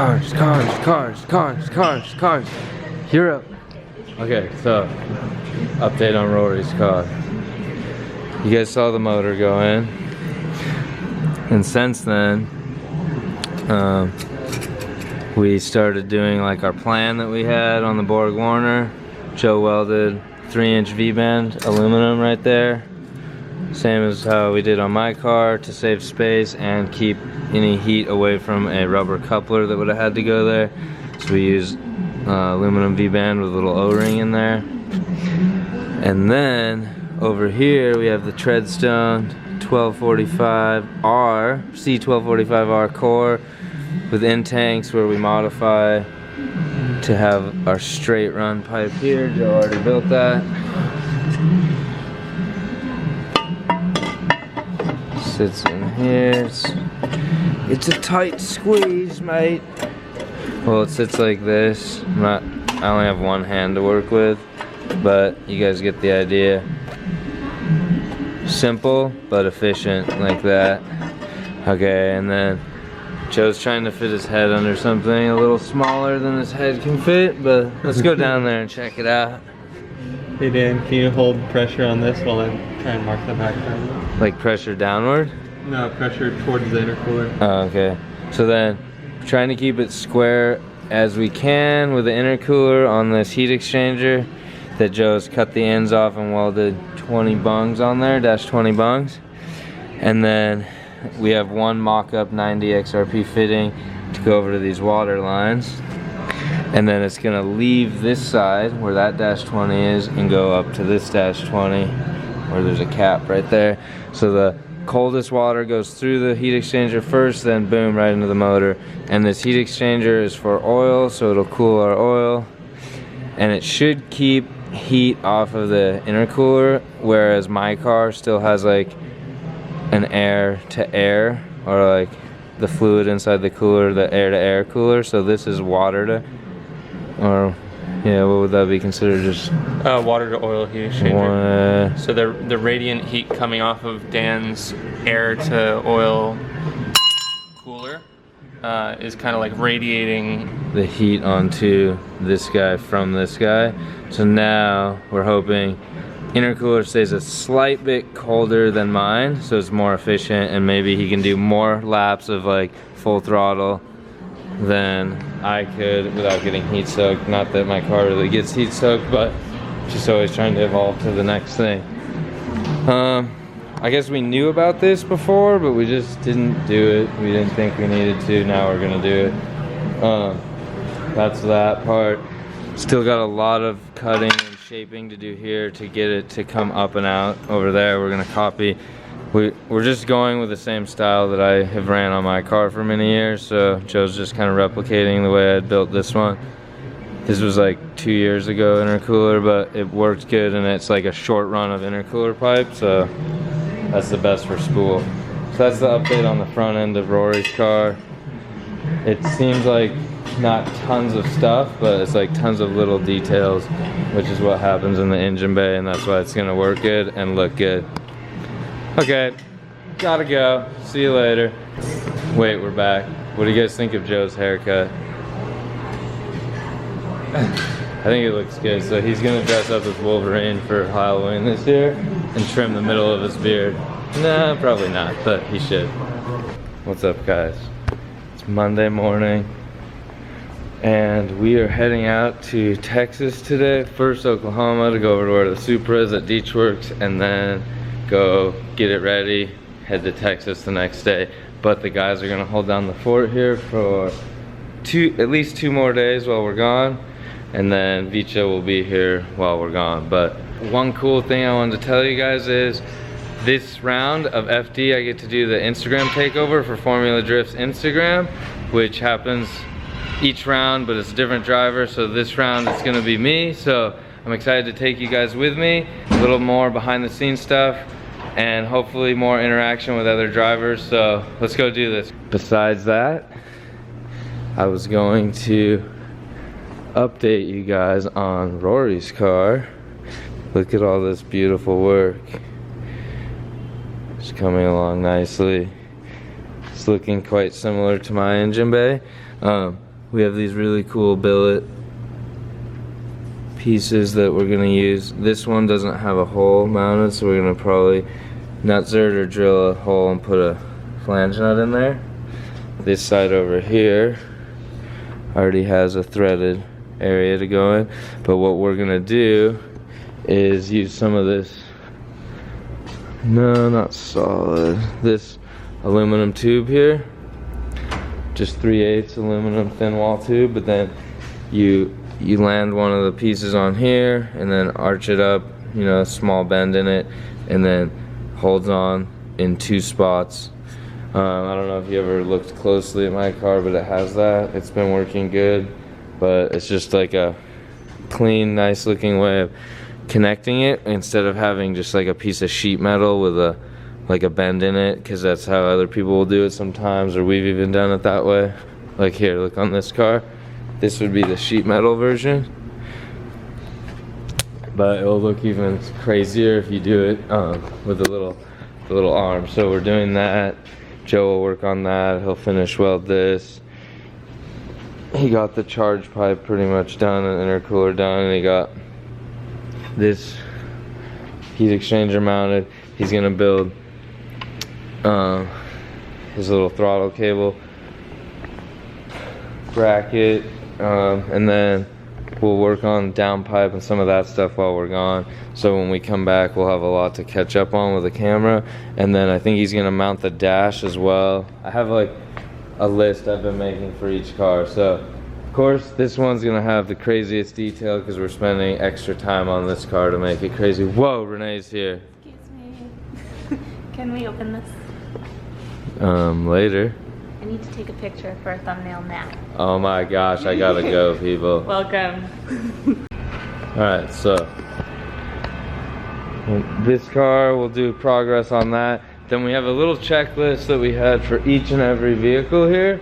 Cars. You're up. Okay, so update on Rory's car. You guys saw the motor go in, and since then, we started doing like our plan that we had on the Borg Warner. Joe welded 3-inch V-band aluminum right there. Same as how we did on my car to save space and keep any heat away from a rubber coupler that would have had to go there. So we used aluminum V-band with a little O-ring in there. And then over here we have the Treadstone 1245R, C1245R core with end tanks where we modify to have our straight run pipe here. Joe already built that. Sits in here. It's a tight squeeze, mate. Well, it sits like this. I only have one hand to work with, but you guys get the idea. Simple but efficient, like that. Okay, and then Joe's trying to fit his head under something a little smaller than his head can fit, but let's go down there and check it out. Hey Dan, can you hold pressure on this while I try and mark the back terminal? Like pressure downward? No, pressure towards the intercooler. Oh, okay. So then, trying to keep it square as we can with the intercooler on this heat exchanger that Joe's cut the ends off and welded 20 bungs on there, -20 bungs. And then we have one mock-up 90 XRP fitting to go over to these water lines. And then it's gonna leave this side where that -20 is and go up to this -20 where there's a cap right there. So the coldest water goes through the heat exchanger first, then boom, right into the motor. And this heat exchanger is for oil, so it'll cool our oil. And it should keep heat off of the intercooler, whereas my car still has like an air to air, or like the fluid inside the cooler, the air to air cooler. So this is water to, or yeah, what would that be considered? Just water to oil heat exchanger. So the radiant heat coming off of Dan's air to oil cooler is kind of like radiating the heat onto this guy from this guy. So now we're hoping intercooler stays a slight bit colder than mine, so it's more efficient, and maybe he can do more laps of like full throttle than I could without getting heat soaked. Not that my car really gets heat soaked, but just always trying to evolve to the next thing. I guess we knew about this before, but we just didn't do it. We didn't think we needed to. Now we're gonna do it. That's that part. Still got a lot of cutting and shaping to do here to get it to come up and out. Over there we're gonna copy. We're just going with the same style that I have ran on my car for many years, so Joe's just kind of replicating the way I built this one. This was like 2 years ago intercooler, but it worked good, and it's like a short run of intercooler pipe, so that's the best for spool. So that's the update on the front end of Rory's car. It seems like not tons of stuff, but it's like tons of little details, which is what happens in the engine bay, and that's why it's gonna work good and look good. Okay, gotta go. See you later. Wait, we're back. What do you guys think of Joe's haircut? I think it looks good. So he's gonna dress up as Wolverine for Halloween this year and trim the middle of his beard. Nah, probably not, but he should. What's up, guys? It's Monday morning, and we are heading out to Texas today. First Oklahoma to go over to where the Supra is at Deechworks, and then go get it ready, head to Texas the next day. But the guys are gonna hold down the fort here for at least 2 more days while we're gone, and then Vicha will be here while we're gone. But one cool thing I wanted to tell you guys is this round of FD, I get to do the Instagram takeover for Formula Drift's Instagram, which happens each round, but it's a different driver. So this round it's gonna be me, so I'm excited to take you guys with me. A little more behind the scenes stuff, and hopefully more interaction with other drivers, so let's go do this. Besides that, I was going to update you guys on Rory's car. Look at all this beautiful work. It's coming along nicely. It's looking quite similar to my engine bay. we have these really cool billet pieces that we're gonna use. This one doesn't have a hole mounted, so we're gonna probably nut zert or drill a hole and put a flange nut in there. This side over here already has a threaded area to go in, but what we're gonna do is use some of this, no, not solid, this aluminum tube here, just 3/8 aluminum thin wall tube, but then you land one of the pieces on here and then arch it up, you know, a small bend in it, and then holds on in 2 spots. I don't know if you ever looked closely at my car, but it has that. It's been working good, but it's just like a clean, nice looking way of connecting it instead of having just like a piece of sheet metal with a like a bend in it, because that's how other people will do it sometimes, or we've even done it that way. Like here, look on this car. This would be the sheet metal version, but it'll look even crazier if you do it with the little arm. So we're doing that. Joe will work on that. He'll finish weld this. He got the charge pipe pretty much done and intercooler done, and he got this heat exchanger mounted. He's gonna build his little throttle cable bracket, and then we'll work on downpipe and some of that stuff while we're gone. So when we come back, we'll have a lot to catch up on with the camera. And then I think he's gonna mount the dash as well. I have like a list I've been making for each car. So of course this one's gonna have the craziest detail because we're spending extra time on this car to make it crazy. Whoa, Renee's here. Excuse me. Can we open this? Later. I need to take a picture for a thumbnail now. Oh my gosh, I gotta go, people. Welcome. Alright, so this car, we'll do progress on that. Then we have a little checklist that we had for each and every vehicle here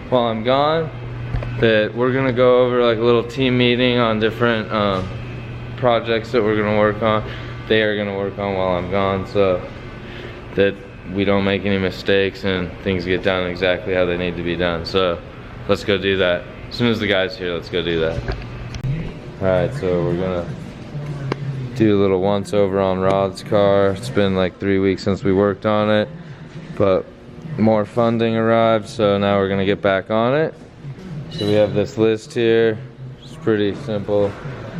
while I'm gone, that we're gonna go over, like a little team meeting on different projects that we're gonna work on. They are gonna work on while I'm gone, so that we don't make any mistakes and things get done exactly how they need to be done. So let's go do that. As soon as the guy's here, let's go do that. Alright, so we're gonna do a little once over on Rod's car. It's been like 3 weeks since we worked on it, but more funding arrived, so now we're gonna get back on it. So we have this list here. It's pretty simple,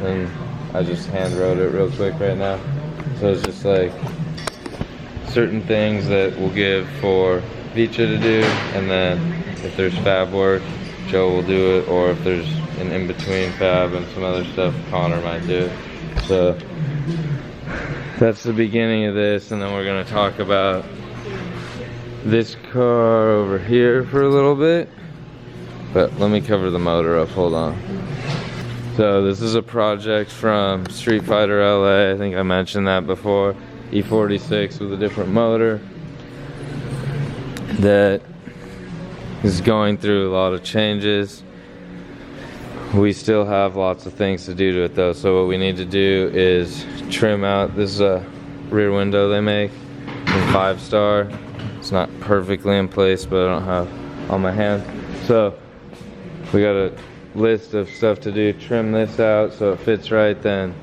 and I just hand wrote it real quick right now. So it's just like certain things that we'll give for Vicha to do, and then if there's fab work, Joe will do it, or if there's an in-between fab and some other stuff, Connor might do it. So that's the beginning of this, and then we're gonna talk about this car over here for a little bit. But let me cover the motor up, hold on. So this is a project from Street Fighter LA, I think I mentioned that before. E46 with a different motor that is going through a lot of changes. We still have lots of things to do to it though, so what we need to do is trim out. This is a rear window they make in 5-star. It's not perfectly in place, but I don't have on my hand. So we got a list of stuff to do. Trim this out so it fits right, then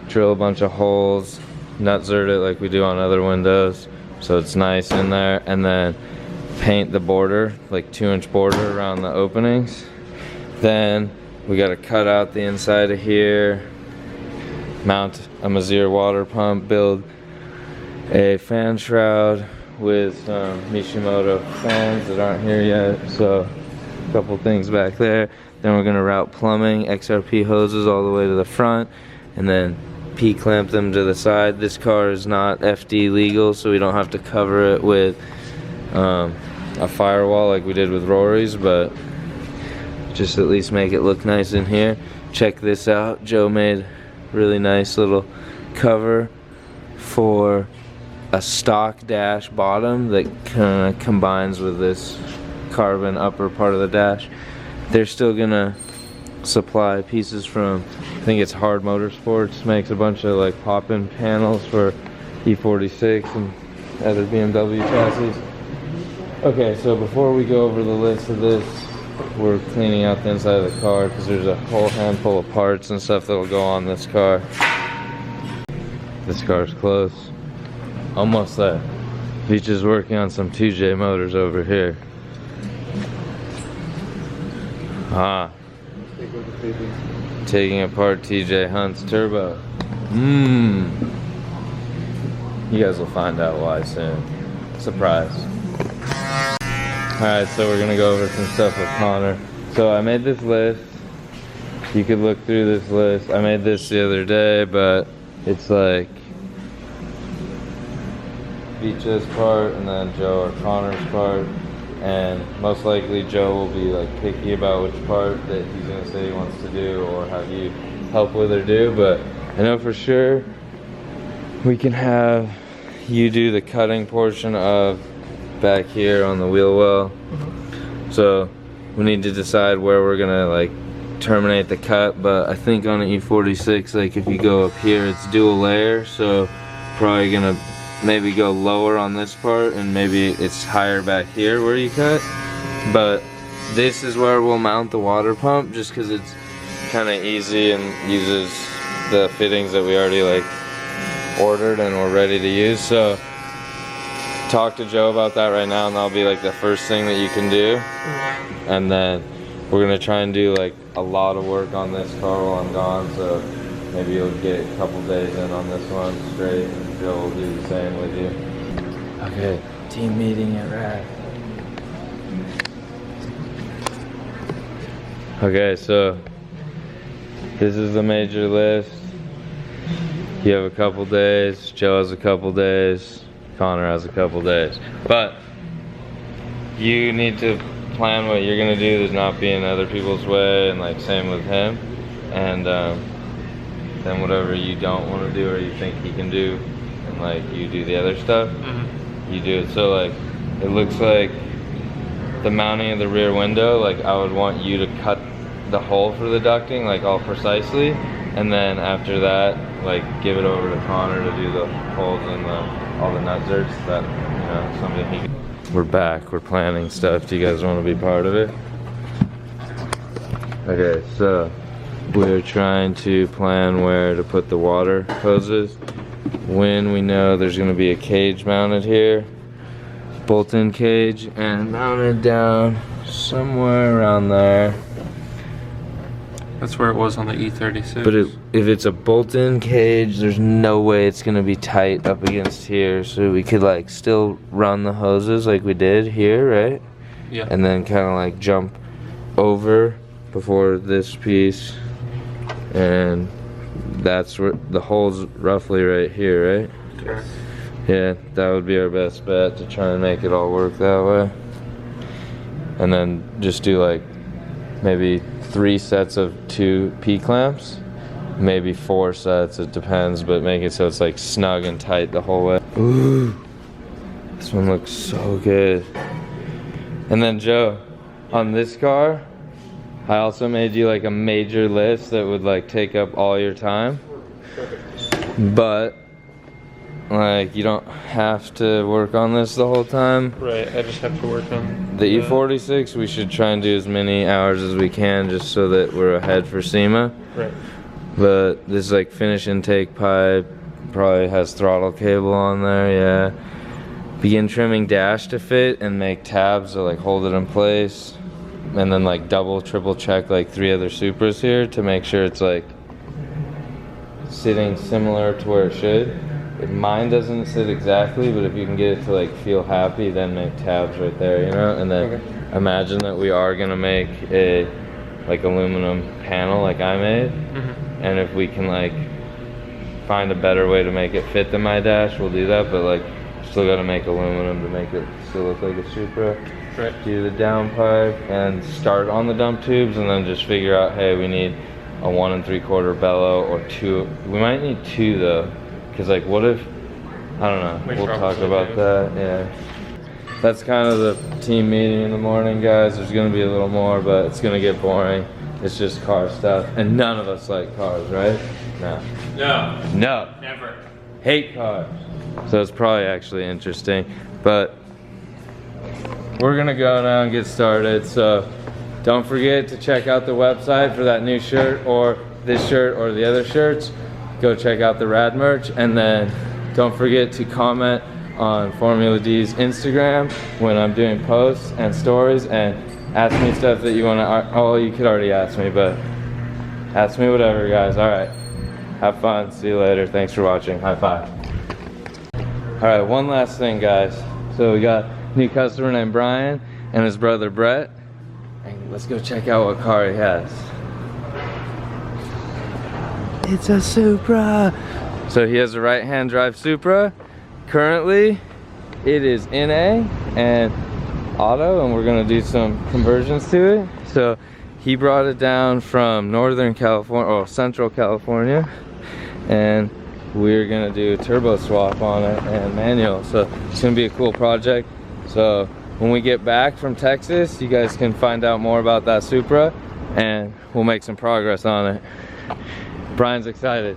drill a bunch of holes, nut zert it like we do on other windows so it's nice in there, and then paint the border, like 2-inch border around the openings. Then we got to cut out the inside of here, mount a Mazir water pump, build a fan shroud with some Mishimoto fans that aren't here yet, so a couple things back there. Then we're going to route plumbing, XRP hoses all the way to the front, and then P-clamp them to the side. This car is not FD legal, so we don't have to cover it with a firewall like we did with Rory's, but just at least make it look nice in here. Check this out. Joe made a really nice little cover for a stock dash bottom that kind of combines with this carbon upper part of the dash. They're still gonna supply pieces from, I think it's Hard Motorsports, makes a bunch of like pop-in panels for E46 and other BMW chassis. Okay, so before we go over the list of this, we're cleaning out the inside of the car because there's a whole handful of parts and stuff that'll go on this car. This car's close. Almost there. Beach is working on some 2J motors over here. Ah. Taking apart TJ Hunt's turbo. You guys will find out why soon. Surprise. Alright, so we're gonna go over some stuff with Connor. So I made this list. You could look through this list. I made this the other day, but it's like Beach's part and then Joe or Connor's part. And most likely Joe will be like picky about which part that he's gonna say he wants to do or have you help with or do. But I know for sure we can have you do the cutting portion of back here on the wheel well. So we need to decide where we're gonna like terminate the cut, but I think on an E46, like if you go up here, it's dual layer, so probably gonna maybe go lower on this part and maybe it's higher back here where you cut. But this is where we'll mount the water pump just because it's kind of easy and uses the fittings that we already like ordered and we're ready to use. So talk to Joe about that right now and that'll be like the first thing that you can do. And then we're gonna try and do like a lot of work on this car while I'm gone, so maybe you'll get a couple days in on this one straight and Joe will do the same with you. Okay, team meeting at RAD. Okay, so this is the major list. You have a couple days, Joe has a couple days, Connor has a couple days. But you need to plan what you're gonna do. There's not be in other people's way, and like same with him. And then whatever you don't want to do or you think he can do, and like you do the other stuff, you do it. So like it looks like the mounting of the rear window, like I would want you to cut the hole for the ducting like all precisely, and then after that like give it over to Connor to do the holes and all the nut zerts that, you know, something he can. We're back, we're planning stuff. Do you guys want to be part of it? Okay, so we're trying to plan where to put the water hoses. When we know there's going to be a cage mounted here, bolt-in cage, and mounted down somewhere around there. That's where it was on the E36. But if it's a bolt-in cage, there's no way it's gonna be tight up against here. So we could like still run the hoses like we did here, right? Yeah. And then kind of like jump over before this piece, and that's where the hole's roughly right here, right? Correct. Yeah, that would be our best bet to try and make it all work that way. And then just do like maybe 3 sets of 2 P-clamps, maybe 4 sets, it depends, but make it so it's like snug and tight the whole way. Ooh, this one looks so good. And then Joe, on this car, I also made you like a major list that would like take up all your time. But like you don't have to work on this the whole time. Right, I just have to work on the E46. We should try and do as many hours as we can just so that we're ahead for SEMA. Right. But this is like finish intake pipe, probably has throttle cable on there, yeah. Begin trimming dash to fit and make tabs to like hold it in place. And then like double, triple check like 3 other Supras here to make sure it's like sitting similar to where it should. Mine doesn't sit exactly, but if you can get it to like feel happy, then make tabs right there, you know? And then imagine that we are gonna make a like aluminum panel like I made. And if we can like find a better way to make it fit than my dash, we'll do that. But like still gotta make aluminum to make it still look like a Supra. Right. Do the downpipe and start on the dump tubes, and then just figure out, hey, we need a 1 3/4 bellow or 2. We might need 2 though. Cause like what if, I don't know, we'll talk about that, yeah. That's kind of the team meeting in the morning, guys. There's gonna be a little more, but it's gonna get boring. It's just car stuff, and none of us like cars, right? No. No. No. Never. Hate cars. So it's probably actually interesting, but we're gonna go now and get started. So Don't forget to check out the website for that new shirt, or this shirt, or the other shirts. Go check out the Rad merch, and then don't forget to comment on Formula D's Instagram when I'm doing posts and stories, and ask me stuff that you want to, oh, you could already ask me, but ask me whatever, guys. All right, have fun, see you later, thanks for watching, high five. All right, one last thing, guys. So we got a new customer named Brian and his brother Brett, and let's go check out what car he has. It's a Supra. So he has a right-hand drive Supra. Currently, it is NA and auto, and we're gonna do some conversions to it. So he brought it down from Northern California, or Central California, and we're gonna do a turbo swap on it and manual. So it's gonna be a cool project. So when we get back from Texas, you guys can find out more about that Supra, and we'll make some progress on it. Brian's excited.